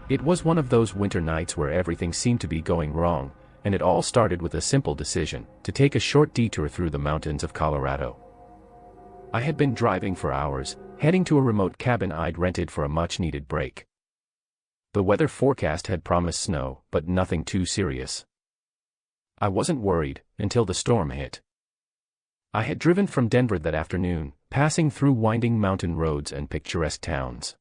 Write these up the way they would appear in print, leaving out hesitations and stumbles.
It was one of those winter nights where everything seemed to be going wrong, and it all started with a simple decision: to take a short detour through the mountains of Colorado. I had been driving for hours, heading to a remote cabin I'd rented for a much-needed break. The weather forecast had promised snow, but nothing too serious. I wasn't worried, until the storm hit. I had driven from Denver that afternoon, passing through winding mountain roads and picturesque towns.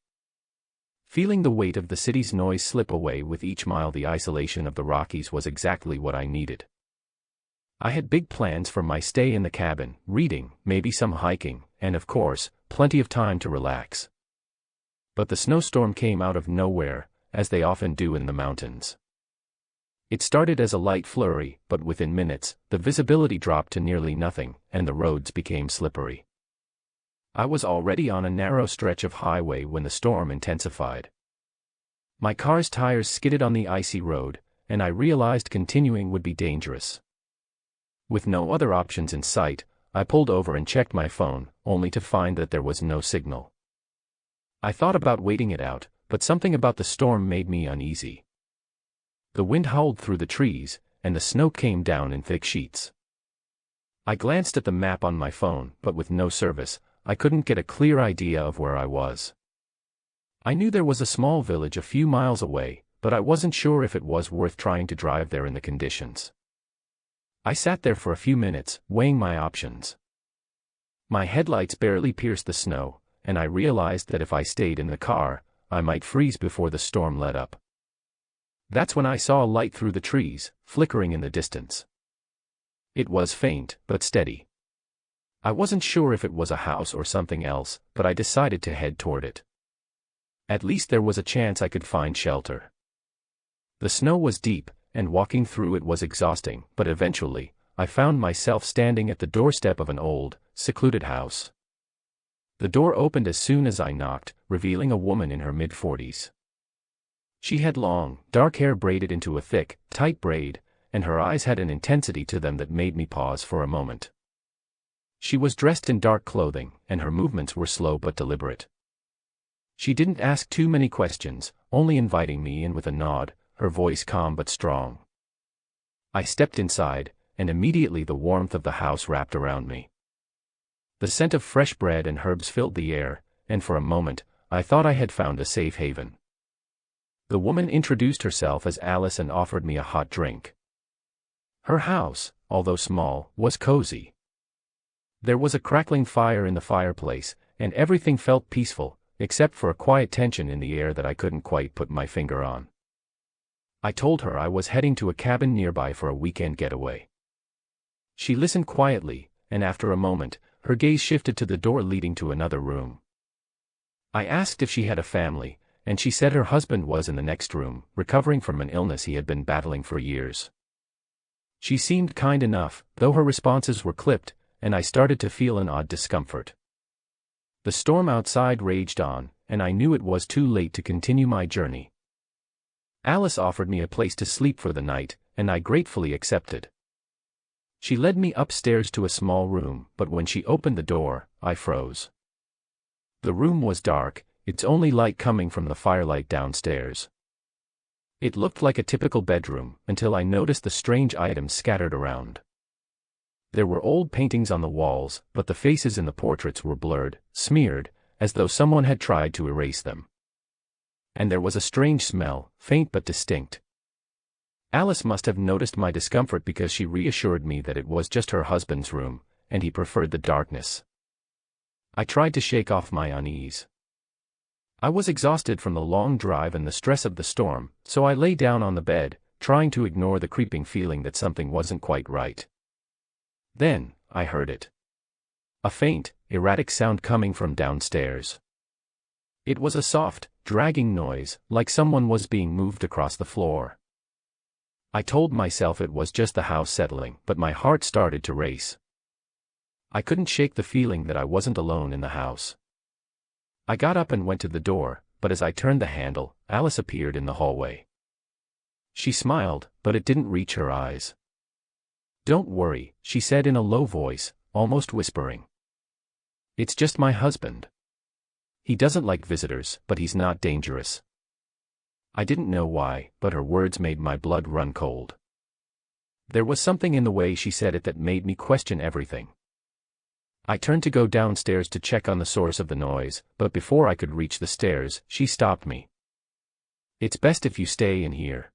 Feeling the weight of the city's noise slip away with each mile, the isolation of the Rockies was exactly what I needed. I had big plans for my stay in the cabin: reading, maybe some hiking, and of course, plenty of time to relax. But the snowstorm came out of nowhere, as they often do in the mountains. It started as a light flurry, but within minutes, the visibility dropped to nearly nothing, and the roads became slippery. I was already on a narrow stretch of highway when the storm intensified. My car's tires skidded on the icy road, and I realized continuing would be dangerous. With no other options in sight, I pulled over and checked my phone, only to find that there was no signal. I thought about waiting it out, but something about the storm made me uneasy. The wind howled through the trees, and the snow came down in thick sheets. I glanced at the map on my phone, but with no service, I couldn't get a clear idea of where I was. I knew there was a small village a few miles away, but I wasn't sure if it was worth trying to drive there in the conditions. I sat there for a few minutes, weighing my options. My headlights barely pierced the snow, and I realized that if I stayed in the car, I might freeze before the storm let up. That's when I saw a light through the trees, flickering in the distance. It was faint, but steady. I wasn't sure if it was a house or something else, but I decided to head toward it. At least there was a chance I could find shelter. The snow was deep, and walking through it was exhausting, but eventually, I found myself standing at the doorstep of an old, secluded house. The door opened as soon as I knocked, revealing a woman in her mid-40s. She had long, dark hair braided into a thick, tight braid, and her eyes had an intensity to them that made me pause for a moment. She was dressed in dark clothing, and her movements were slow but deliberate. She didn't ask too many questions, only inviting me in with a nod, her voice calm but strong. I stepped inside, and immediately the warmth of the house wrapped around me. The scent of fresh bread and herbs filled the air, and for a moment, I thought I had found a safe haven. The woman introduced herself as Alice and offered me a hot drink. Her house, although small, was cozy. There was a crackling fire in the fireplace, and everything felt peaceful, except for a quiet tension in the air that I couldn't quite put my finger on. I told her I was heading to a cabin nearby for a weekend getaway. She listened quietly, and after a moment, her gaze shifted to the door leading to another room. I asked if she had a family, and she said her husband was in the next room, recovering from an illness he had been battling for years. She seemed kind enough, though her responses were clipped, and I started to feel an odd discomfort. The storm outside raged on, and I knew it was too late to continue my journey. Alice offered me a place to sleep for the night, and I gratefully accepted. She led me upstairs to a small room, but when she opened the door, I froze. The room was dark, its only light coming from the firelight downstairs. It looked like a typical bedroom, until I noticed the strange items scattered around. There were old paintings on the walls, but the faces in the portraits were blurred, smeared, as though someone had tried to erase them. And there was a strange smell, faint but distinct. Alice must have noticed my discomfort because she reassured me that it was just her husband's room, and he preferred the darkness. I tried to shake off my unease. I was exhausted from the long drive and the stress of the storm, so I lay down on the bed, trying to ignore the creeping feeling that something wasn't quite right. Then, I heard it. A faint, erratic sound coming from downstairs. It was a soft, dragging noise, like someone was being moved across the floor. I told myself it was just the house settling, but my heart started to race. I couldn't shake the feeling that I wasn't alone in the house. I got up and went to the door, but as I turned the handle, Alice appeared in the hallway. She smiled, but it didn't reach her eyes. "Don't worry," she said in a low voice, almost whispering. "It's just my husband. He doesn't like visitors, but he's not dangerous." I didn't know why, but her words made my blood run cold. There was something in the way she said it that made me question everything. I turned to go downstairs to check on the source of the noise, but before I could reach the stairs, she stopped me. "It's best if you stay in here.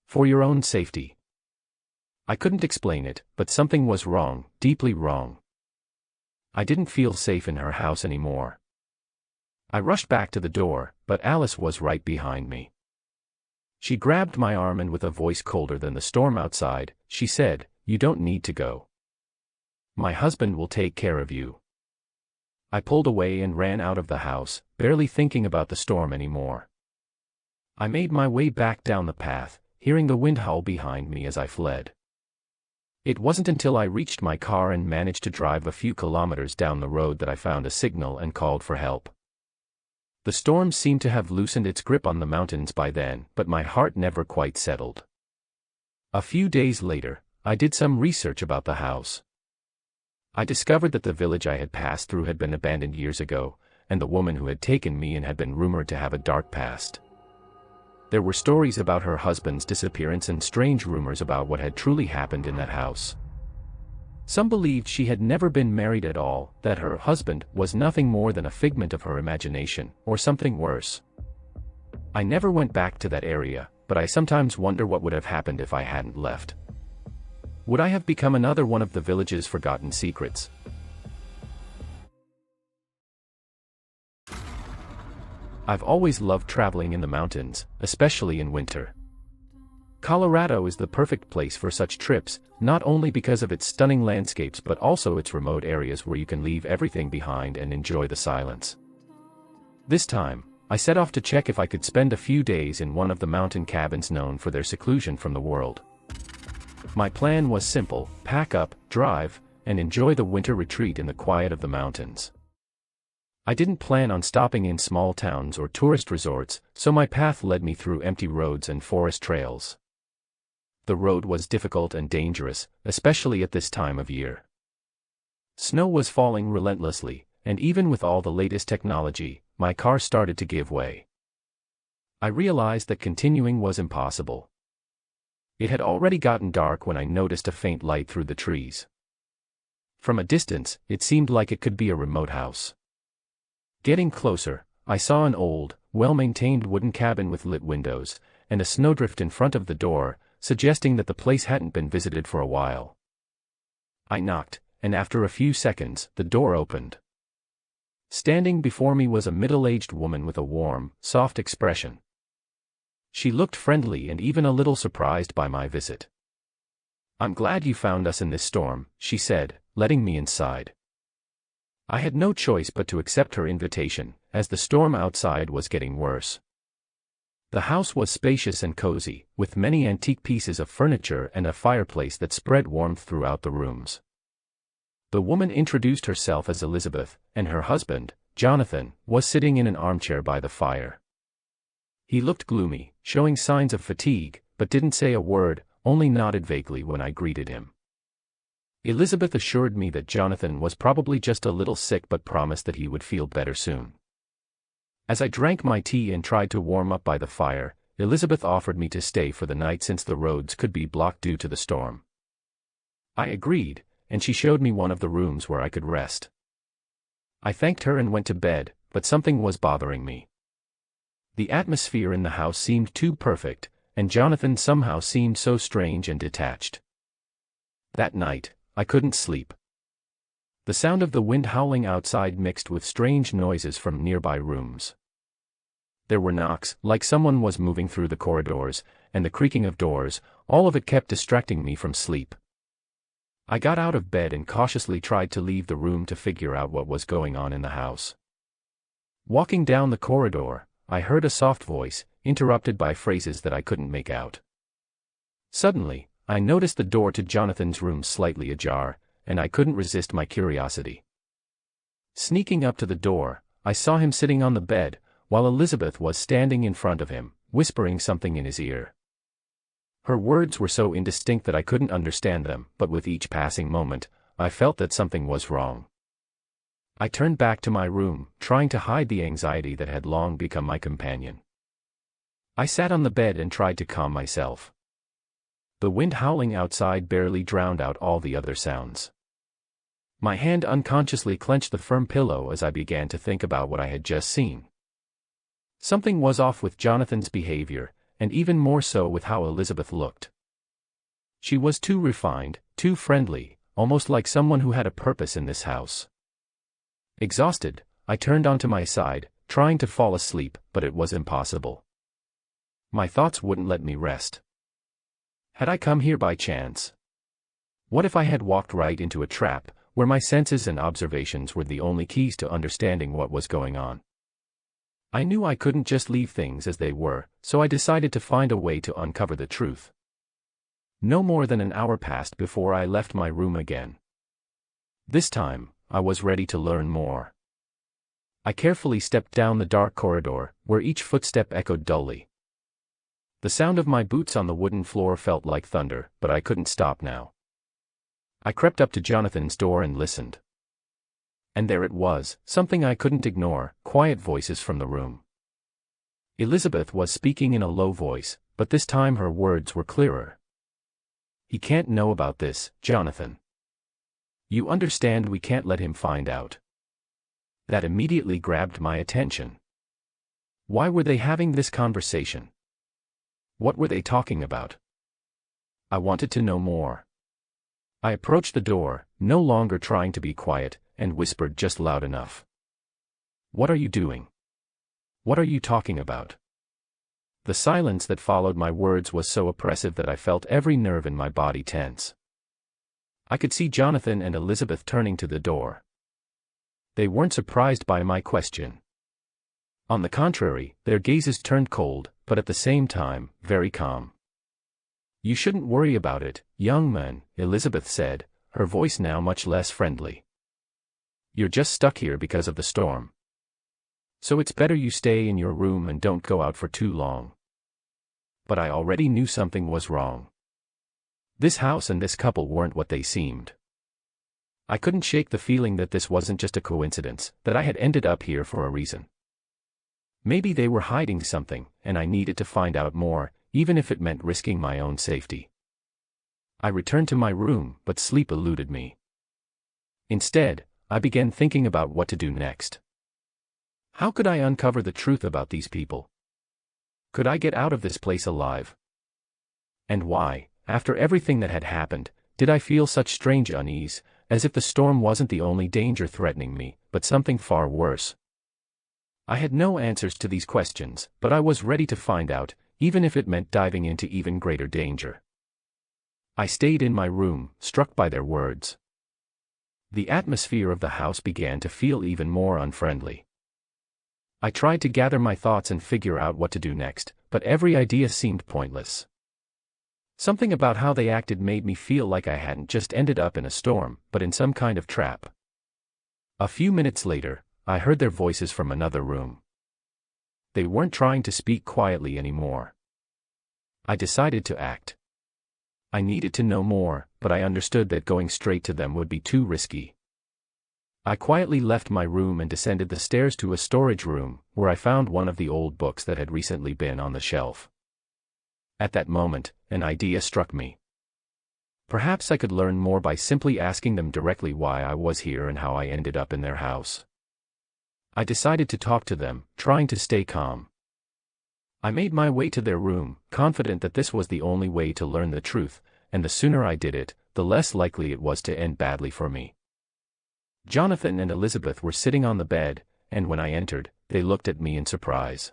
For your own safety." I couldn't explain it, but something was wrong, deeply wrong. I didn't feel safe in her house anymore. I rushed back to the door, but Alice was right behind me. She grabbed my arm and with a voice colder than the storm outside, she said, "You don't need to go. My husband will take care of you." I pulled away and ran out of the house, barely thinking about the storm anymore. I made my way back down the path, hearing the wind howl behind me as I fled. It wasn't until I reached my car and managed to drive a few kilometers down the road that I found a signal and called for help. The storm seemed to have loosened its grip on the mountains by then, but my heart never quite settled. A few days later, I did some research about the house. I discovered that the village I had passed through had been abandoned years ago, and the woman who had taken me in had been rumored to have a dark past. There were stories about her husband's disappearance and strange rumors about what had truly happened in that house. Some believed she had never been married at all, that her husband was nothing more than a figment of her imagination, or something worse. I never went back to that area, but I sometimes wonder what would have happened if I hadn't left. Would I have become another one of the village's forgotten secrets? I've always loved traveling in the mountains, especially in winter. Colorado is the perfect place for such trips, not only because of its stunning landscapes but also its remote areas where you can leave everything behind and enjoy the silence. This time, I set off to check if I could spend a few days in one of the mountain cabins known for their seclusion from the world. My plan was simple: pack up, drive, and enjoy the winter retreat in the quiet of the mountains. I didn't plan on stopping in small towns or tourist resorts, so my path led me through empty roads and forest trails. The road was difficult and dangerous, especially at this time of year. Snow was falling relentlessly, and even with all the latest technology, my car started to give way. I realized that continuing was impossible. It had already gotten dark when I noticed a faint light through the trees. From a distance, it seemed like it could be a remote house. Getting closer, I saw an old, well-maintained wooden cabin with lit windows, and a snowdrift in front of the door, suggesting that the place hadn't been visited for a while. I knocked, and after a few seconds, the door opened. Standing before me was a middle-aged woman with a warm, soft expression. She looked friendly and even a little surprised by my visit. "I'm glad you found us in this storm," she said, letting me inside. I had no choice but to accept her invitation, as the storm outside was getting worse. The house was spacious and cozy, with many antique pieces of furniture and a fireplace that spread warmth throughout the rooms. The woman introduced herself as Elizabeth, and her husband, Jonathan, was sitting in an armchair by the fire. He looked gloomy, showing signs of fatigue, but didn't say a word, only nodded vaguely when I greeted him. Elizabeth assured me that Jonathan was probably just a little sick but promised that he would feel better soon. As I drank my tea and tried to warm up by the fire, Elizabeth offered me to stay for the night since the roads could be blocked due to the storm. I agreed, and she showed me one of the rooms where I could rest. I thanked her and went to bed, but something was bothering me. The atmosphere in the house seemed too perfect, and Jonathan somehow seemed so strange and detached. That night, I couldn't sleep. The sound of the wind howling outside mixed with strange noises from nearby rooms. There were knocks, like someone was moving through the corridors, and the creaking of doors, all of it kept distracting me from sleep. I got out of bed and cautiously tried to leave the room to figure out what was going on in the house. Walking down the corridor, I heard a soft voice, interrupted by phrases that I couldn't make out. Suddenly, I noticed the door to Jonathan's room slightly ajar, and I couldn't resist my curiosity. Sneaking up to the door, I saw him sitting on the bed, while Elizabeth was standing in front of him, whispering something in his ear. Her words were so indistinct that I couldn't understand them, but with each passing moment, I felt that something was wrong. I turned back to my room, trying to hide the anxiety that had long become my companion. I sat on the bed and tried to calm myself. The wind howling outside barely drowned out all the other sounds. My hand unconsciously clenched the firm pillow as I began to think about what I had just seen. Something was off with Jonathan's behavior, and even more so with how Elizabeth looked. She was too refined, too friendly, almost like someone who had a purpose in this house. Exhausted, I turned onto my side, trying to fall asleep, but it was impossible. My thoughts wouldn't let me rest. Had I come here by chance? What if I had walked right into a trap, where my senses and observations were the only keys to understanding what was going on? I knew I couldn't just leave things as they were, so I decided to find a way to uncover the truth. No more than an hour passed before I left my room again. This time, I was ready to learn more. I carefully stepped down the dark corridor, where each footstep echoed dully. The sound of my boots on the wooden floor felt like thunder, but I couldn't stop now. I crept up to Jonathan's door and listened. And there it was, something I couldn't ignore, quiet voices from the room. Elizabeth was speaking in a low voice, but this time her words were clearer. "He can't know about this, Jonathan. You understand we can't let him find out." That immediately grabbed my attention. Why were they having this conversation? What were they talking about? I wanted to know more. I approached the door, no longer trying to be quiet, and whispered just loud enough. "What are you doing? What are you talking about?" The silence that followed my words was so oppressive that I felt every nerve in my body tense. I could see Jonathan and Elizabeth turning to the door. They weren't surprised by my question. On the contrary, their gazes turned cold, but at the same time, very calm. "You shouldn't worry about it, young man," Elizabeth said, her voice now much less friendly. "You're just stuck here because of the storm. So it's better you stay in your room and don't go out for too long." But I already knew something was wrong. This house and this couple weren't what they seemed. I couldn't shake the feeling that this wasn't just a coincidence, that I had ended up here for a reason. Maybe they were hiding something, and I needed to find out more, even if it meant risking my own safety. I returned to my room, but sleep eluded me. Instead, I began thinking about what to do next. How could I uncover the truth about these people? Could I get out of this place alive? And why, after everything that had happened, did I feel such strange unease, as if the storm wasn't the only danger threatening me, but something far worse? I had no answers to these questions, but I was ready to find out, even if it meant diving into even greater danger. I stayed in my room, struck by their words. The atmosphere of the house began to feel even more unfriendly. I tried to gather my thoughts and figure out what to do next, but every idea seemed pointless. Something about how they acted made me feel like I hadn't just ended up in a storm, but in some kind of trap. A few minutes later, I heard their voices from another room. They weren't trying to speak quietly anymore. I decided to act. I needed to know more, but I understood that going straight to them would be too risky. I quietly left my room and descended the stairs to a storage room, where I found one of the old books that had recently been on the shelf. At that moment, an idea struck me. Perhaps I could learn more by simply asking them directly why I was here and how I ended up in their house. I decided to talk to them, trying to stay calm. I made my way to their room, confident that this was the only way to learn the truth, and the sooner I did it, the less likely it was to end badly for me. Jonathan and Elizabeth were sitting on the bed, and when I entered, they looked at me in surprise.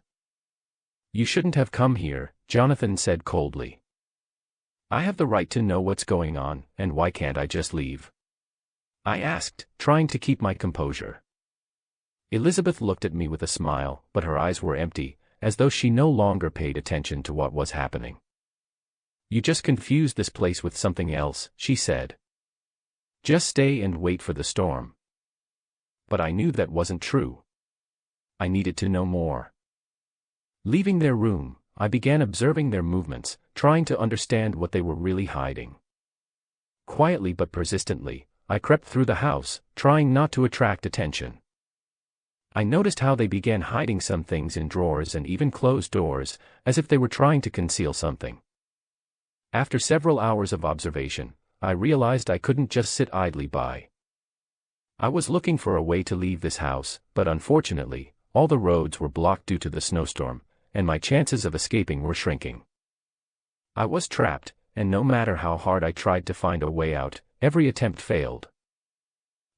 "You shouldn't have come here," Jonathan said coldly. "I have the right to know what's going on, and why can't I just leave?" I asked, trying to keep my composure. Elizabeth looked at me with a smile, but her eyes were empty, as though she no longer paid attention to what was happening. "You just confused this place with something else," she said. "Just stay and wait for the storm." But I knew that wasn't true. I needed to know more. Leaving their room, I began observing their movements, trying to understand what they were really hiding. Quietly but persistently, I crept through the house, trying not to attract attention. I noticed how they began hiding some things in drawers and even closed doors, as if they were trying to conceal something. After several hours of observation, I realized I couldn't just sit idly by. I was looking for a way to leave this house, but unfortunately, all the roads were blocked due to the snowstorm, and my chances of escaping were shrinking. I was trapped, and no matter how hard I tried to find a way out, every attempt failed.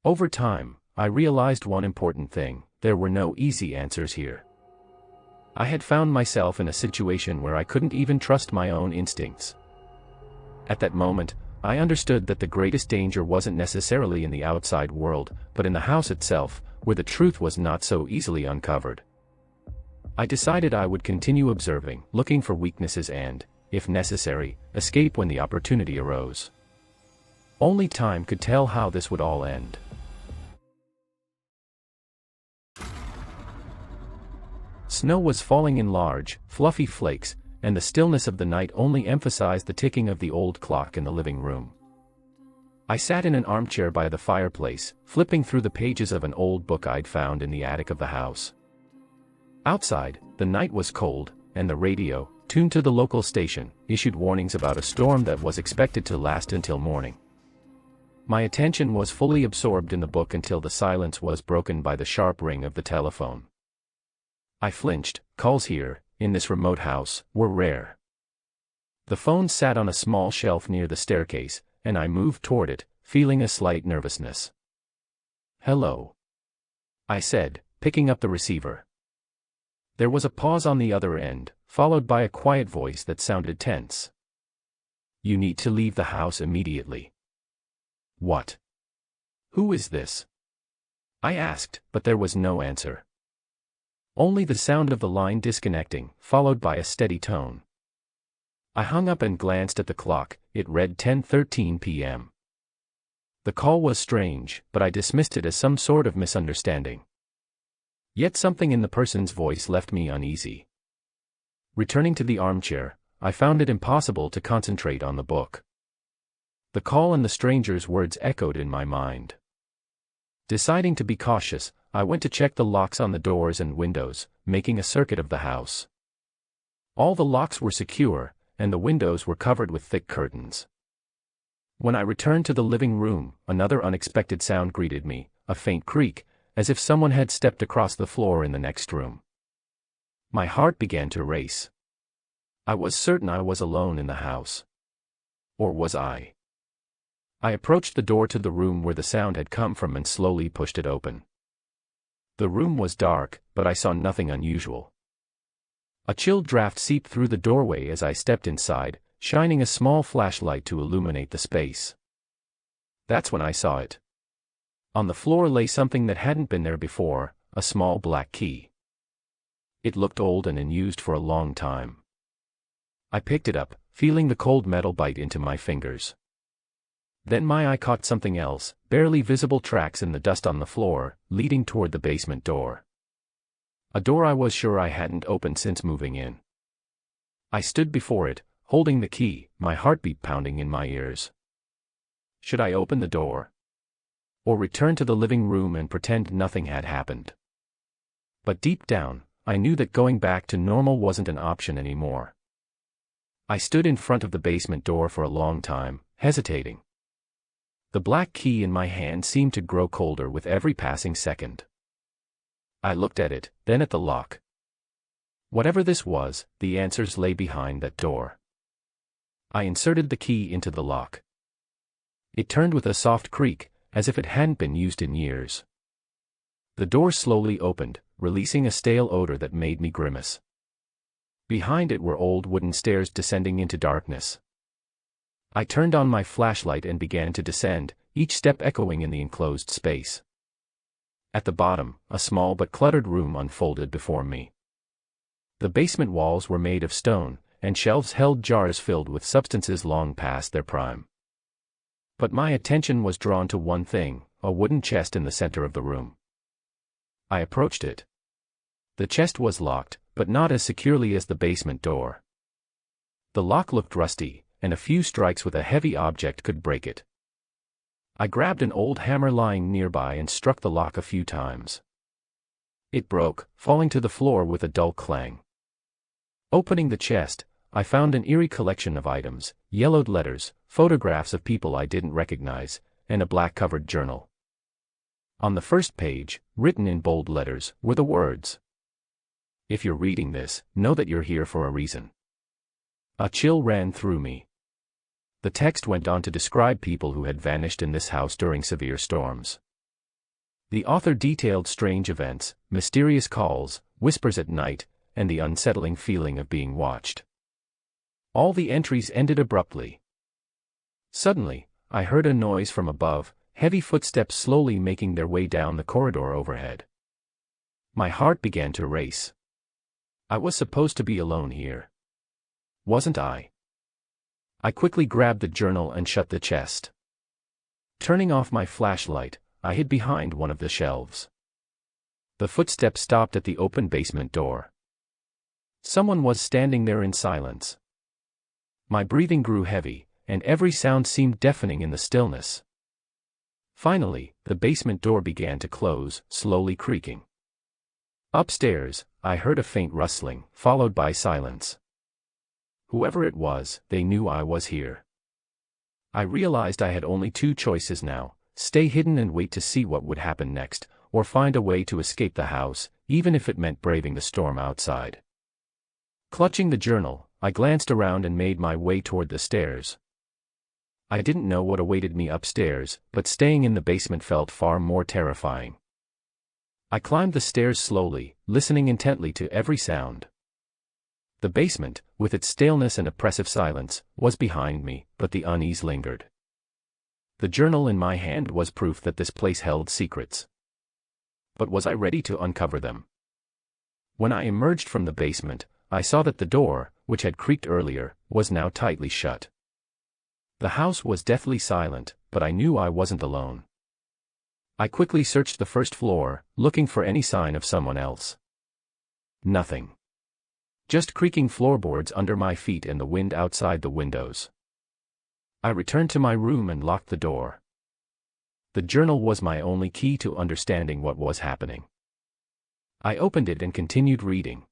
Over time, I realized one important thing: there were no easy answers here. I had found myself in a situation where I couldn't even trust my own instincts. At that moment, I understood that the greatest danger wasn't necessarily in the outside world, but in the house itself, where the truth was not so easily uncovered. I decided I would continue observing, looking for weaknesses and, if necessary, escape when the opportunity arose. Only time could tell how this would all end. Snow was falling in large, fluffy flakes, and the stillness of the night only emphasized the ticking of the old clock in the living room. I sat in an armchair by the fireplace, flipping through the pages of an old book I'd found in the attic of the house. Outside, the night was cold, and the radio, tuned to the local station, issued warnings about a storm that was expected to last until morning. My attention was fully absorbed in the book until the silence was broken by the sharp ring of the telephone. I flinched. Calls here, in this remote house, were rare. The phone sat on a small shelf near the staircase, and I moved toward it, feeling a slight nervousness. "Hello," I said, picking up the receiver. There was a pause on the other end, followed by a quiet voice that sounded tense. "You need to leave the house immediately." "What? Who is this?" I asked, but there was no answer. Only the sound of the line disconnecting, followed by a steady tone. I hung up and glanced at the clock. It read 10:13 p.m. The call was strange, but I dismissed it as some sort of misunderstanding. Yet something in the person's voice left me uneasy. Returning to the armchair, I found it impossible to concentrate on the book. The call and the stranger's words echoed in my mind. Deciding to be cautious, I went to check the locks on the doors and windows, making a circuit of the house. All the locks were secure, and the windows were covered with thick curtains. When I returned to the living room, another unexpected sound greeted me, a faint creak, as if someone had stepped across the floor in the next room. My heart began to race. I was certain I was alone in the house. Or was I? I approached the door to the room where the sound had come from and slowly pushed it open. The room was dark, but I saw nothing unusual. A chill draft seeped through the doorway as I stepped inside, shining a small flashlight to illuminate the space. That's when I saw it. On the floor lay something that hadn't been there before, a small black key. It looked old and unused for a long time. I picked it up, feeling the cold metal bite into my fingers. Then my eye caught something else, barely visible tracks in the dust on the floor, leading toward the basement door. A door I was sure I hadn't opened since moving in. I stood before it, holding the key, my heartbeat pounding in my ears. Should I open the door? Or return to the living room and pretend nothing had happened? But deep down, I knew that going back to normal wasn't an option anymore. I stood in front of the basement door for a long time, hesitating. The black key in my hand seemed to grow colder with every passing second. I looked at it, then at the lock. Whatever this was, the answers lay behind that door. I inserted the key into the lock. It turned with a soft creak, as if it hadn't been used in years. The door slowly opened, releasing a stale odor that made me grimace. Behind it were old wooden stairs descending into darkness. I turned on my flashlight and began to descend, each step echoing in the enclosed space. At the bottom, a small but cluttered room unfolded before me. The basement walls were made of stone, and shelves held jars filled with substances long past their prime. But my attention was drawn to one thing, a wooden chest in the center of the room. I approached it. The chest was locked, but not as securely as the basement door. The lock looked rusty, and a few strikes with a heavy object could break it. I grabbed an old hammer lying nearby and struck the lock a few times. It broke, falling to the floor with a dull clang. Opening the chest, I found an eerie collection of items, yellowed letters, photographs of people I didn't recognize, and a black-covered journal. On the first page, written in bold letters, were the words, "If you're reading this, know that you're here for a reason." A chill ran through me. The text went on to describe people who had vanished in this house during severe storms. The author detailed strange events, mysterious calls, whispers at night, and the unsettling feeling of being watched. All the entries ended abruptly. Suddenly, I heard a noise from above, heavy footsteps slowly making their way down the corridor overhead. My heart began to race. I was supposed to be alone here. Wasn't I? I quickly grabbed the journal and shut the chest. Turning off my flashlight, I hid behind one of the shelves. The footsteps stopped at the open basement door. Someone was standing there in silence. My breathing grew heavy, and every sound seemed deafening in the stillness. Finally, the basement door began to close, slowly creaking. Upstairs, I heard a faint rustling, followed by silence. Whoever it was, they knew I was here. I realized I had only two choices now: stay hidden and wait to see what would happen next, or find a way to escape the house, even if it meant braving the storm outside. Clutching the journal, I glanced around and made my way toward the stairs. I didn't know what awaited me upstairs, but staying in the basement felt far more terrifying. I climbed the stairs slowly, listening intently to every sound. The basement, with its staleness and oppressive silence, was behind me, but the unease lingered. The journal in my hand was proof that this place held secrets. But was I ready to uncover them? When I emerged from the basement, I saw that the door, which had creaked earlier, was now tightly shut. The house was deathly silent, but I knew I wasn't alone. I quickly searched the first floor, looking for any sign of someone else. Nothing. Just creaking floorboards under my feet and the wind outside the windows. I returned to my room and locked the door. The journal was my only key to understanding what was happening. I opened it and continued reading.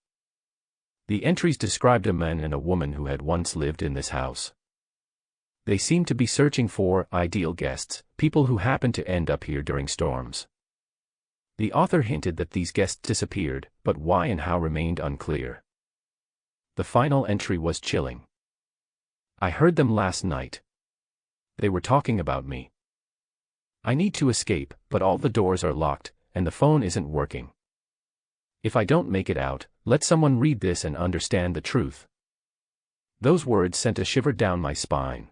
The entries described a man and a woman who had once lived in this house. They seemed to be searching for ideal guests, people who happened to end up here during storms. The author hinted that these guests disappeared, but why and how remained unclear. The final entry was chilling. I heard them last night. They were talking about me. I need to escape, but all the doors are locked, and the phone isn't working. If I don't make it out, let someone read this and understand the truth. Those words sent a shiver down my spine.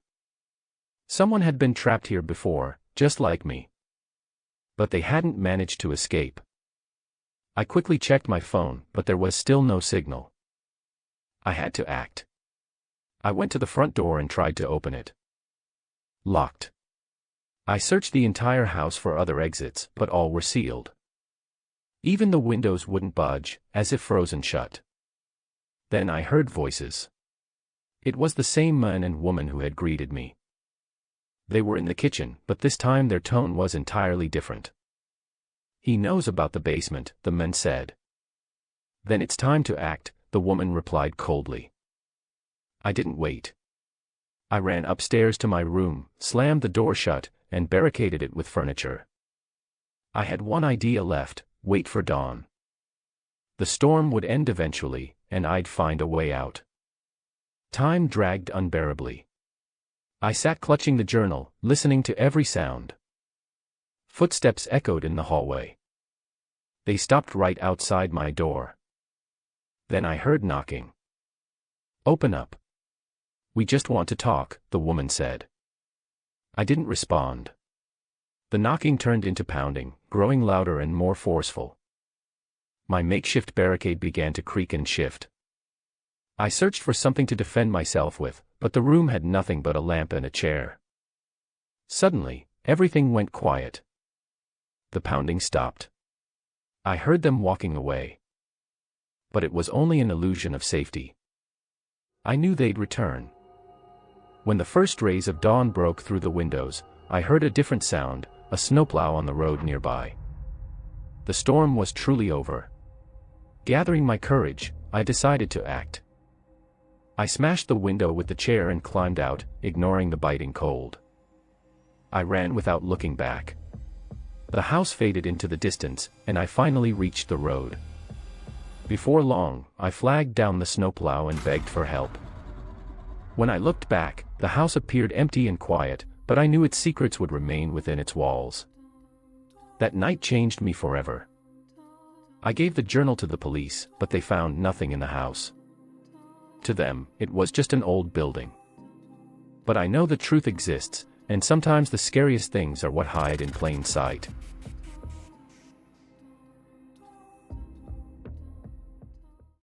Someone had been trapped here before, just like me. But they hadn't managed to escape. I quickly checked my phone, but there was still no signal. I had to act. I went to the front door and tried to open it. Locked. I searched the entire house for other exits, but all were sealed. Even the windows wouldn't budge, as if frozen shut. Then I heard voices. It was the same man and woman who had greeted me. They were in the kitchen, but this time their tone was entirely different. "He knows about the basement," the man said. "Then it's time to act," the woman replied coldly. I didn't wait. I ran upstairs to my room, slammed the door shut, and barricaded it with furniture. I had one idea left: wait for dawn. The storm would end eventually, and I'd find a way out. Time dragged unbearably. I sat clutching the journal, listening to every sound. Footsteps echoed in the hallway. They stopped right outside my door. Then I heard knocking. "Open up. We just want to talk," the woman said. I didn't respond. The knocking turned into pounding, growing louder and more forceful. My makeshift barricade began to creak and shift. I searched for something to defend myself with, but the room had nothing but a lamp and a chair. Suddenly, everything went quiet. The pounding stopped. I heard them walking away. But it was only an illusion of safety. I knew they'd return. When the first rays of dawn broke through the windows, I heard a different sound, a snowplow on the road nearby. The storm was truly over, Gathering my courage, I decided to act. I smashed the window with the chair and climbed out, ignoring the biting cold. I ran without looking back. The house faded into the distance, and I finally reached the road. Before long, I flagged down the snowplow and begged for help. When I looked back, the house appeared empty and quiet, but I knew its secrets would remain within its walls. That night changed me forever. I gave the journal to the police, but they found nothing in the house. To them, it was just an old building. But I know the truth exists, and sometimes the scariest things are what hide in plain sight.